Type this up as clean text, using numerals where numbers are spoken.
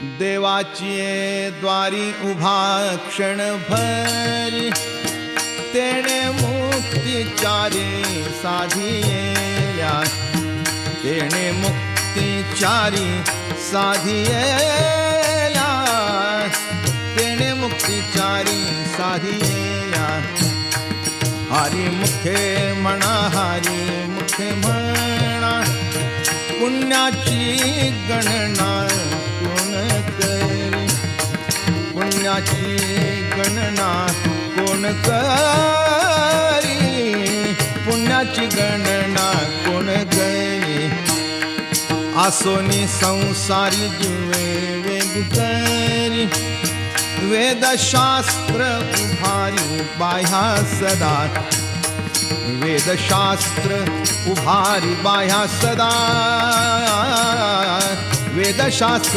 देवाची द्वारी उभा क्षण भरी तेणे मुक्तिचारी साधिया तेणे मुक्तिचारी साधिया तेणे मुक्तिचारी साधिया हरी मुखे म्हणा हरी मुखे म्हणा पुण्याची गणना कोण करी पुण्याची गणना कोण करी पुण्याची गणना कोण करी आसोनी संसारी जीवे वेग करी वेदशास्त्र उभारी बाह्या सदा वेदशास्त्र उभारी बाह्या सदा वेदशास्त्र